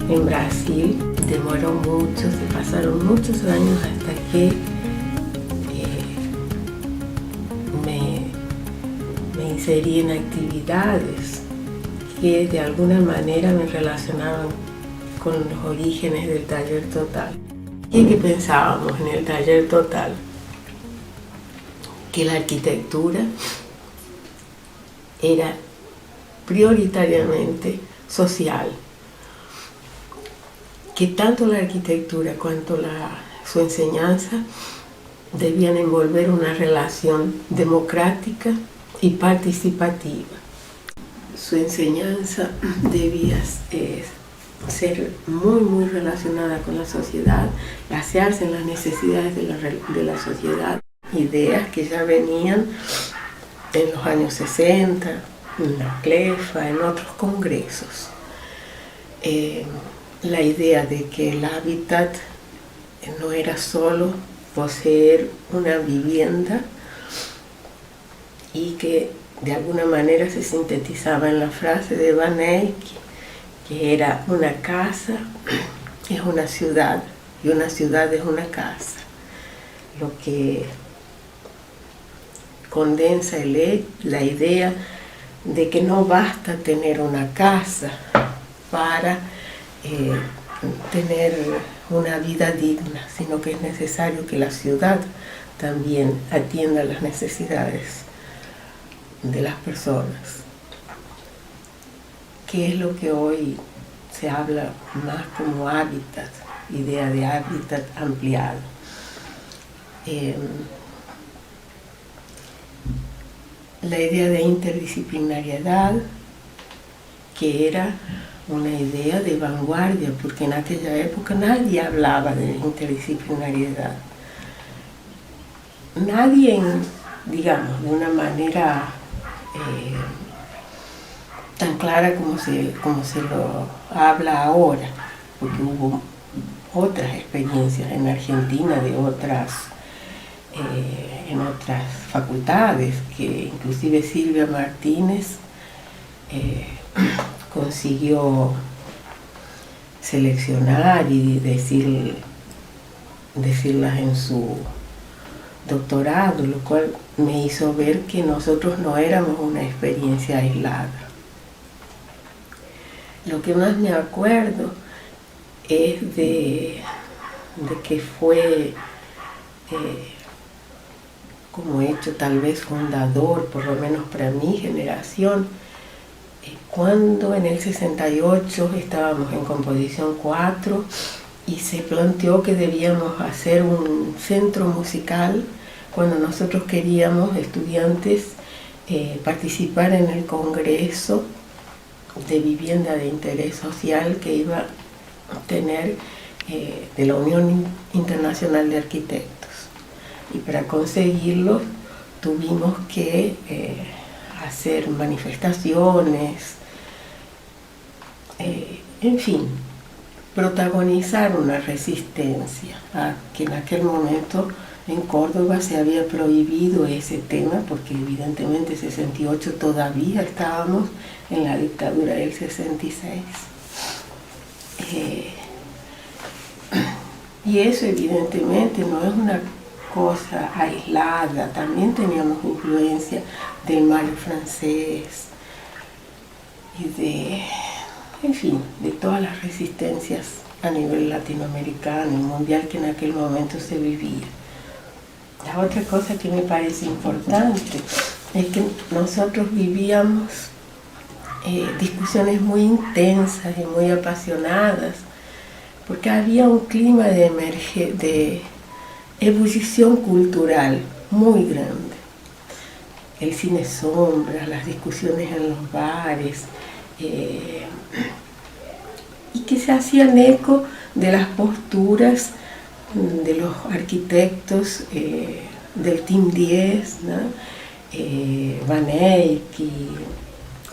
en Brasil. Demoró mucho, se pasaron muchos años hasta que me inserí en actividades que de alguna manera me relacionaban con los orígenes del Taller Total. ¿Y qué pensábamos en el Taller Total? Que la arquitectura era prioritariamente social, que tanto la arquitectura cuanto su enseñanza debían envolver una relación democrática y participativa. Su enseñanza debía ser muy relacionada con la sociedad, basearse en las necesidades de la sociedad, ideas que ya venían en los años 60, en la CLEFA, en otros congresos. La idea de que el hábitat no era solo poseer una vivienda y que de alguna manera se sintetizaba en la frase de Van Eyck, que era una casa es una ciudad y una ciudad es una casa, lo que condensa la idea de que no basta tener una casa para tener una vida digna, sino que es necesario que la ciudad también atienda las necesidades de las personas, que es lo que hoy se habla más como hábitat, idea de hábitat ampliado. La idea de interdisciplinariedad, que era una idea de vanguardia, porque en aquella época nadie hablaba de interdisciplinariedad. Nadie, digamos, de una manera tan clara como se lo habla ahora, porque hubo otras experiencias en Argentina en otras facultades, que inclusive Silvia Martínez consiguió seleccionar y decirlas en su doctorado, lo cual me hizo ver que nosotros no éramos una experiencia aislada. Lo que más me acuerdo es de que fue como hecho tal vez fundador, por lo menos para mi generación, cuando en el 68 estábamos en composición 4 y se planteó que debíamos hacer un centro musical cuando nosotros queríamos, estudiantes, participar en el Congreso de Vivienda de Interés Social que iba a tener de la Unión Internacional de Arquitectos. Y para conseguirlo tuvimos que hacer manifestaciones, en fin, protagonizar una resistencia a que en aquel momento en Córdoba se había prohibido ese tema, porque evidentemente en 68 todavía estábamos en la dictadura del 66. Y eso evidentemente no es una cosa aislada, también teníamos influencia del Mario francés y en fin, de todas las resistencias a nivel latinoamericano y mundial que en aquel momento se vivía. La otra cosa que me parece importante es que nosotros vivíamos discusiones muy intensas y muy apasionadas, porque había un clima de ebullición cultural muy grande. El cine sombra, las discusiones en los bares, y que se hacían eco de las posturas de los arquitectos del Team 10, ¿no? Van Eyck y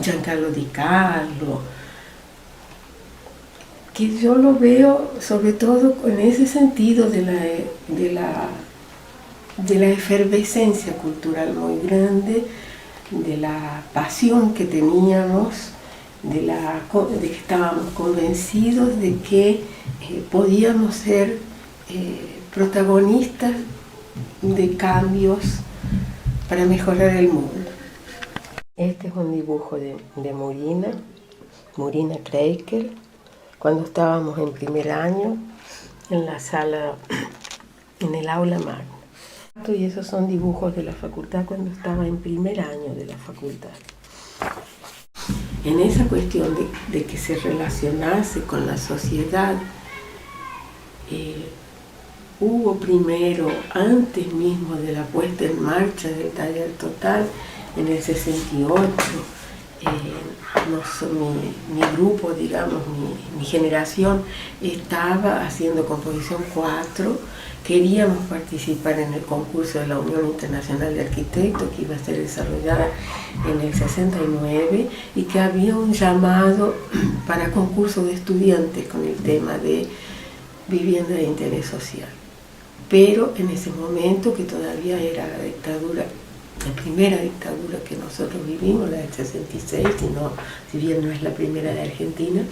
Giancarlo Di Carlo, que yo lo veo sobre todo en ese sentido de la efervescencia cultural muy grande, de la pasión que teníamos de que estábamos convencidos de que podíamos ser protagonistas de cambios para mejorar el mundo. Este es un dibujo de Murina Kreiker, cuando estábamos en primer año en la sala, en el aula magna. Y esos son dibujos de la facultad cuando estaba en primer año de la facultad. En esa cuestión de que se relacionase con la sociedad, hubo primero, antes mismo de la puesta en marcha del taller total, en el 68, mi grupo, digamos, mi generación estaba haciendo composición 4, queríamos participar en el concurso de la Unión Internacional de Arquitectos que iba a ser desarrollada en el 69 y que había un llamado para concurso de estudiantes con el tema de vivienda de interés social. Pero en ese momento, que todavía era la dictadura, la primera dictadura que nosotros vivimos, la del 66, si bien no es la primera de Argentina,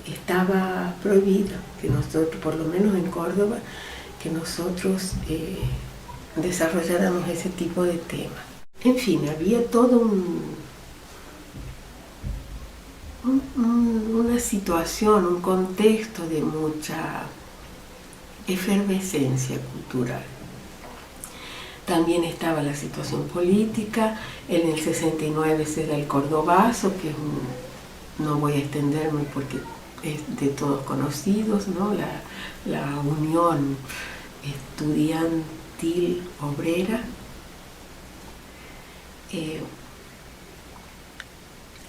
estaba prohibida que nosotros, por lo menos en Córdoba, que nosotros desarrolláramos ese tipo de temas. En fin, había todo una situación, un contexto de mucha efervescencia cultural. También estaba la situación política. En el 69 se da el Cordobazo, que es no voy a extenderme porque es de todos conocidos, ¿no? La Unión Estudiantil Obrera.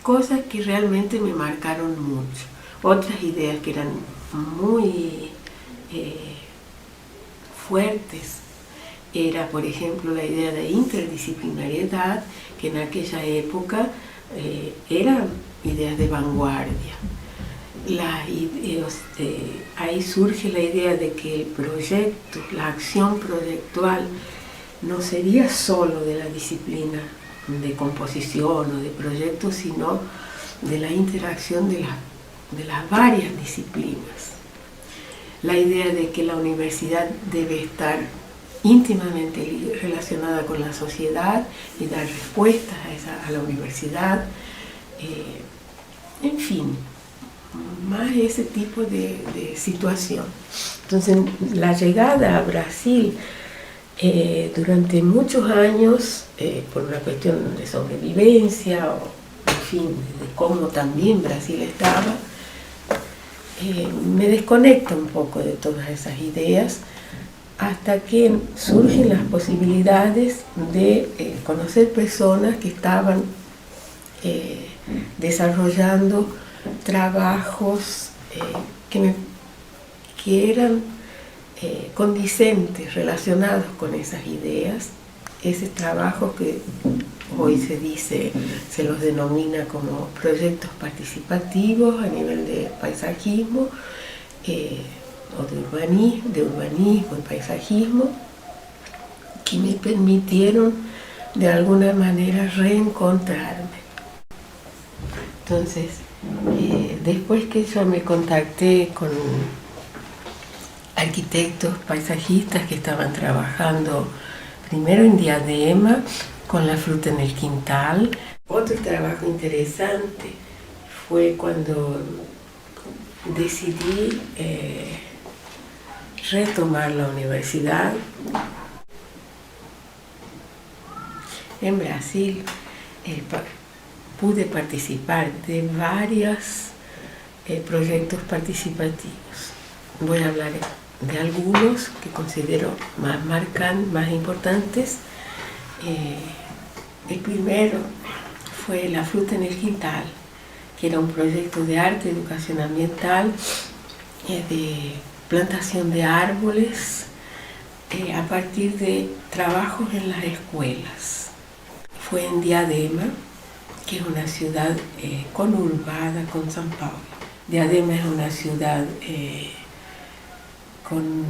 Cosas que realmente me marcaron mucho. Otras ideas que eran muy fuertes era, por ejemplo, la idea de interdisciplinariedad, que en aquella época eran ideas de vanguardia. Ahí surge la idea de que el proyecto, la acción proyectual, no sería solo de la disciplina de composición o de proyecto, sino de la interacción de las varias disciplinas. La idea de que la universidad debe estar íntimamente relacionada con la sociedad y dar respuestas a la universidad, en fin, más ese tipo de situación. Entonces, la llegada a Brasil durante muchos años, por una cuestión de sobrevivencia, o en fin, de cómo también Brasil estaba, me desconecta un poco de todas esas ideas, hasta que surgen las posibilidades de conocer personas que estaban desarrollando trabajos que eran condicentes, relacionados con esas ideas. Ese trabajo que hoy se los denomina como proyectos participativos a nivel de paisajismo, o de urbanismo y paisajismo, que me permitieron de alguna manera reencontrarme. Entonces, después que yo me contacté con arquitectos paisajistas que estaban trabajando primero en Diadema, con la fruta en el quintal. Otro trabajo interesante fue cuando decidí retomar la universidad. En Brasil pude participar de varios proyectos participativos. Voy a hablar de algunos que considero más importantes. El primero fue La fruta en el quintal, que era un proyecto de arte, educación ambiental, de plantación de árboles a partir de trabajos en las escuelas. Fue en Diadema, que es una ciudad conurbada con São Paulo. Diadema es una ciudad con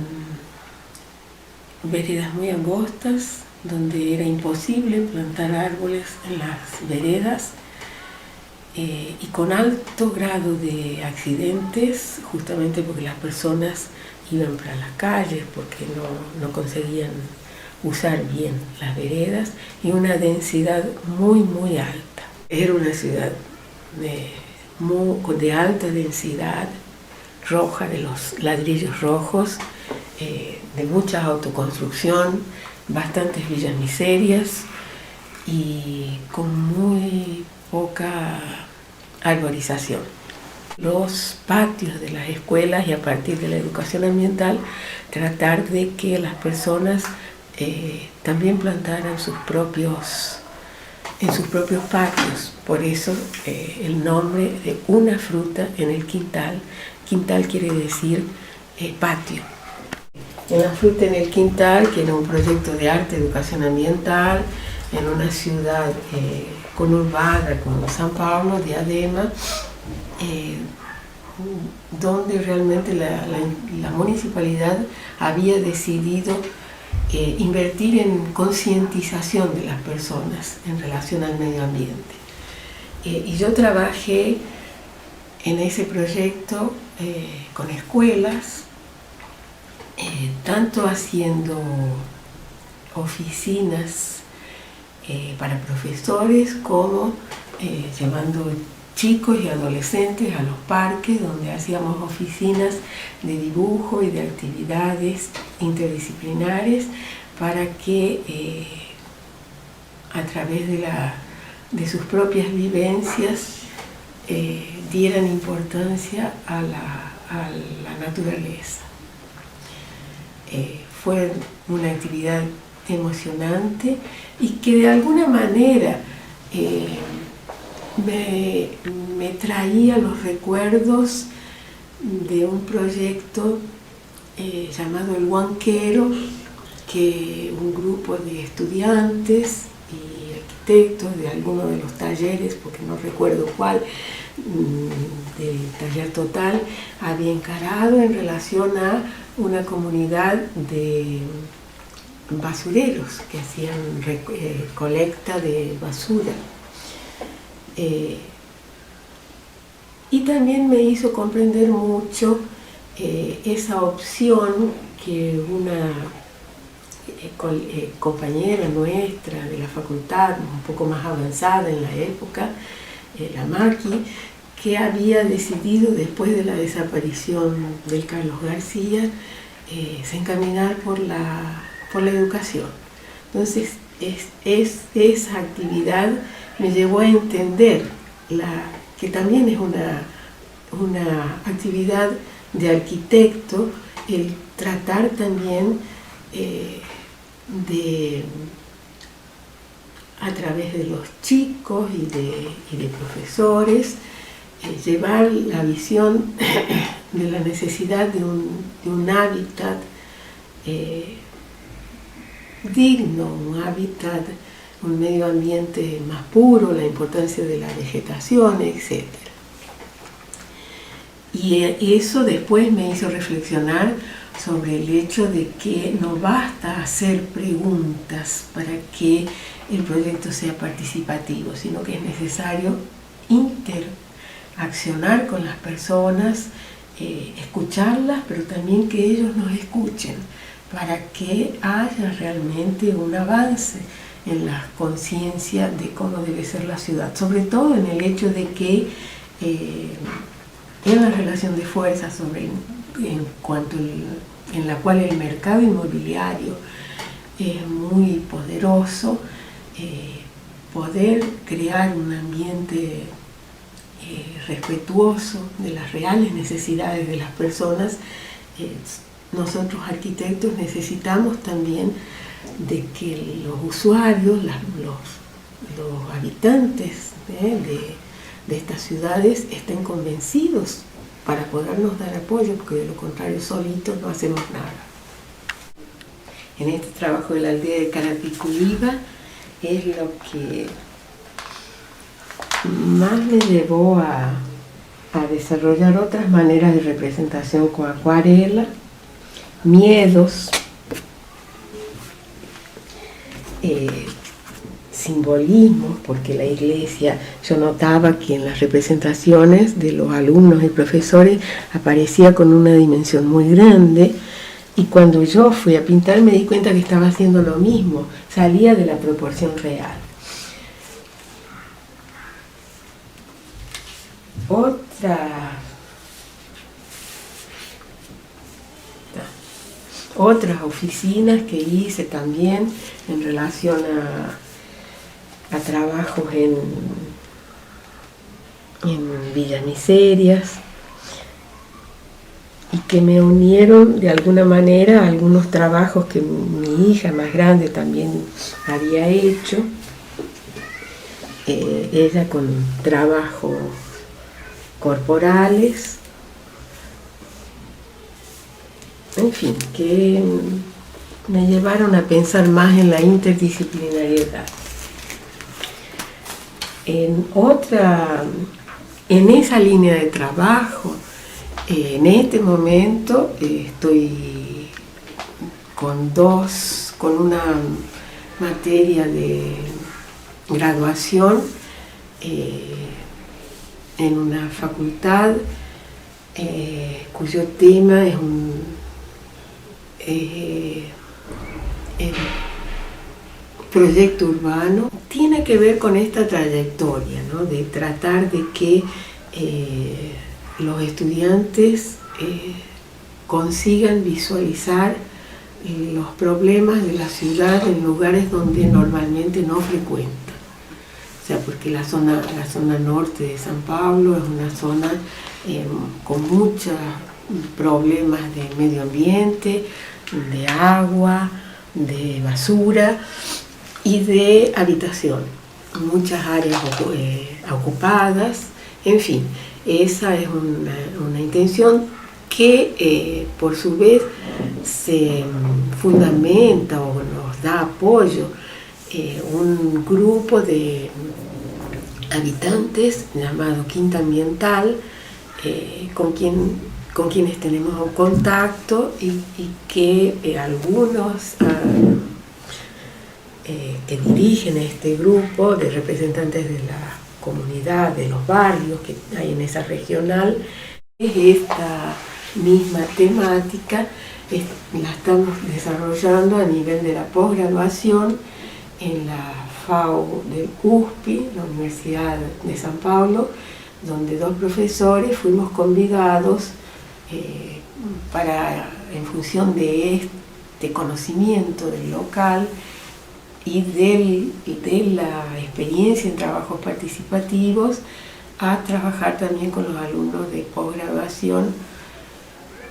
veredas muy angostas, donde era imposible plantar árboles en las veredas y con alto grado de accidentes, justamente porque las personas iban para las calles, porque no conseguían usar bien las veredas, y una densidad muy alta. Era una ciudad de alta densidad, roja, de los ladrillos rojos, de mucha autoconstrucción, bastantes villas miserias y con muy poca arborización. Los patios de las escuelas, y a partir de la educación ambiental, tratar de que las personas también plantaran en sus propios patios. Por eso el nombre de Una fruta en el quintal. Quintal quiere decir patio. Una fruta en el quintal, que era un proyecto de arte, educación ambiental, en una ciudad conurbada como São Paulo, Diadema, donde realmente la municipalidad había decidido invertir en concientización de las personas en relación al medio ambiente. Y yo trabajé en ese proyecto con escuelas, tanto haciendo oficinas para profesores como llevando chicos y adolescentes a los parques, donde hacíamos oficinas de dibujo y de actividades interdisciplinares para que a través de sus propias vivencias dieran importancia a la naturaleza. Fue una actividad emocionante y que de alguna manera me traía los recuerdos de un proyecto llamado El Huanquero, que un grupo de estudiantes y arquitectos de alguno de los talleres, porque no recuerdo cuál, del taller total, había encarado en relación a una comunidad de basureros que hacían colecta de basura. Y también me hizo comprender mucho esa opción que una compañera nuestra de la facultad, un poco más avanzada en la época, la Maki, que había decidido, después de la desaparición del Carlos García, se encaminar por la educación. Entonces, esa actividad me llevó a entender que también es una actividad de arquitecto, el tratar también a través de los chicos y de profesores, llevar la visión de la necesidad de un hábitat digno, un hábitat, un medio ambiente más puro, la importancia de la vegetación, etc. Y eso después me hizo reflexionar sobre el hecho de que no basta hacer preguntas para que el proyecto sea participativo, sino que es necesario interaccionar con las personas, escucharlas, pero también que ellos nos escuchen, para que haya realmente un avance en la conciencia de cómo debe ser la ciudad, sobre todo en el hecho de que en la relación de fuerzas en la cual el mercado inmobiliario es muy poderoso, poder crear un ambiente respetuoso de las reales necesidades de las personas. Nosotros arquitectos necesitamos también de que los usuarios, los habitantes de estas ciudades estén convencidos para podernos dar apoyo, porque de lo contrario solitos no hacemos nada. En este trabajo de la aldea de Carapicuíba es lo que más me llevó a desarrollar otras maneras de representación con acuarela, miedos. simbolismos, porque la iglesia, yo notaba que en las representaciones de los alumnos y profesores aparecía con una dimensión muy grande, y cuando yo fui a pintar me di cuenta que estaba haciendo lo mismo, salía de la proporción real. Otras oficinas que hice también en relación a trabajos en Villas Miserias, y que me unieron de alguna manera a algunos trabajos que mi hija más grande también había hecho, ella con trabajos corporales, en fin, que me llevaron a pensar más en la interdisciplinariedad. En esa línea de trabajo, en este momento estoy con una materia de graduación en una facultad cuyo tema es el proyecto urbano. Tiene que ver con esta trayectoria, ¿no? De tratar de que los estudiantes consigan visualizar los problemas de la ciudad en lugares donde normalmente no frecuentan. O sea, porque la zona norte de San Pablo es una zona con muchos problemas de medio ambiente, de agua, de basura y de habitación. Muchas áreas ocupadas, en fin. Esa es una intención que por su vez se fundamenta o nos da apoyo un grupo de habitantes llamado Quinta Ambiental, con quienes tenemos un contacto y que algunos que dirigen este grupo de representantes de la comunidad, de los barrios que hay en esa regional, es esta misma temática, la estamos desarrollando a nivel de la posgraduación en la FAU del USPI, la Universidad de San Pablo, donde 2 profesores fuimos convidados en función de este conocimiento del local y de la experiencia en trabajos participativos, a trabajar también con los alumnos de posgraduación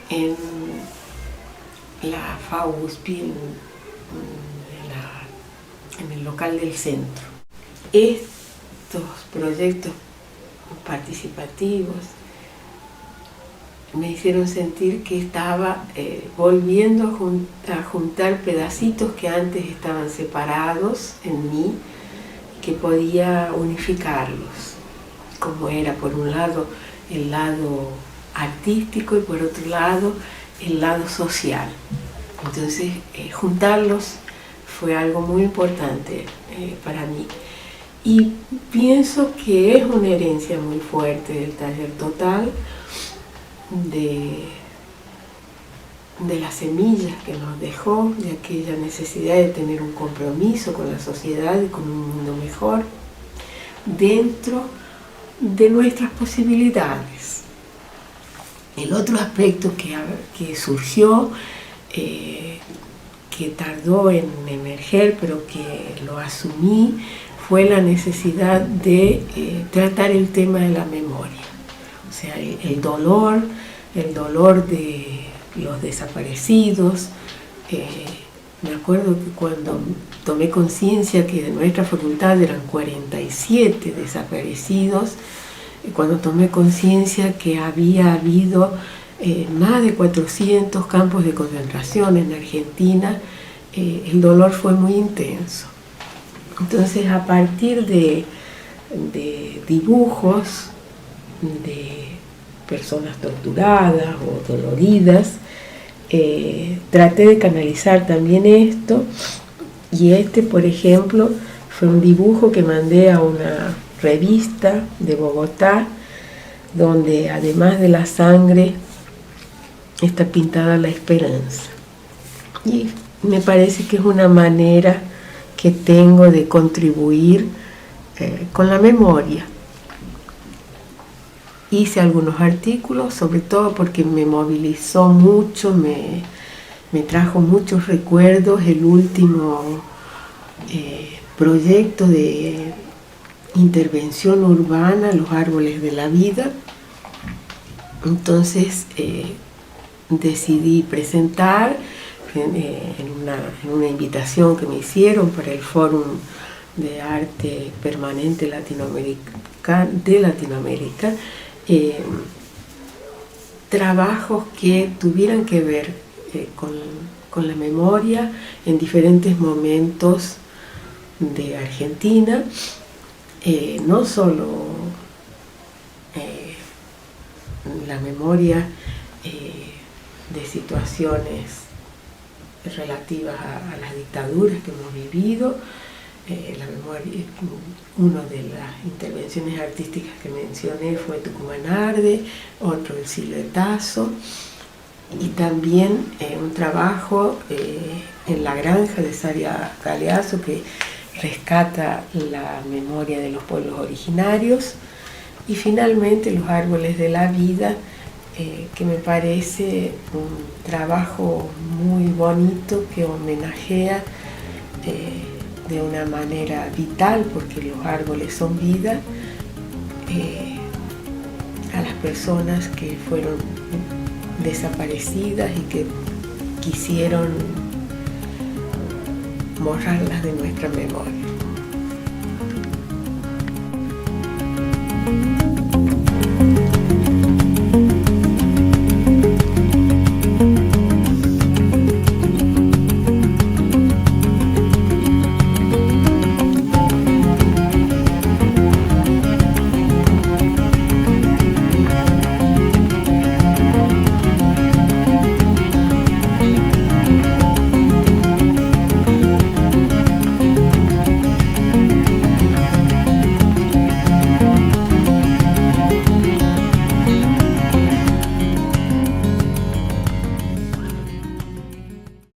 en la FAU-USPI, en el local del centro. Estos proyectos participativos me hicieron sentir que estaba volviendo a juntar pedacitos que antes estaban separados en mí, que podía unificarlos, como era por un lado el lado artístico y por otro lado el lado social. Entonces juntarlos fue algo muy importante para mí. Y pienso que es una herencia muy fuerte del taller total, de las semillas que nos dejó, de aquella necesidad de tener un compromiso con la sociedad y con un mundo mejor, dentro de nuestras posibilidades. El otro aspecto que surgió, que tardó en emerger, pero que lo asumí, fue la necesidad de tratar el tema de la memoria. O sea, el dolor de los desaparecidos. Me acuerdo que cuando tomé conciencia que de nuestra facultad eran 47 desaparecidos, cuando tomé conciencia que había habido más de 400 campos de concentración en Argentina, el dolor fue muy intenso. Entonces, a partir de dibujos de personas torturadas o doloridas, traté de canalizar también esto Y por ejemplo, fue un dibujo que mandé a una revista de Bogotá, donde además de la sangre está pintada la esperanza. Y me parece que es una manera que tengo de contribuir con la memoria. Hice algunos artículos, sobre todo porque me movilizó mucho, me trajo muchos recuerdos el último proyecto de intervención urbana, Los Árboles de la Vida. Entonces decidí presentar en una invitación que me hicieron para el Fórum de Arte Permanente de Latinoamérica, trabajos que tuvieran que ver con la memoria en diferentes momentos de Argentina, no solo la memoria de situaciones relativas a las dictaduras que hemos vivido, la memoria, una de las intervenciones artísticas que mencioné fue Tucumán Arde, otro el Siluetazo, y también un trabajo en la granja de Saria Galeazzo que rescata la memoria de los pueblos originarios, y finalmente Los Árboles de la Vida, que me parece un trabajo muy bonito que homenajea de una manera vital, porque los árboles son vida, a las personas que fueron desaparecidas y que quisieron borrarlas de nuestra memoria.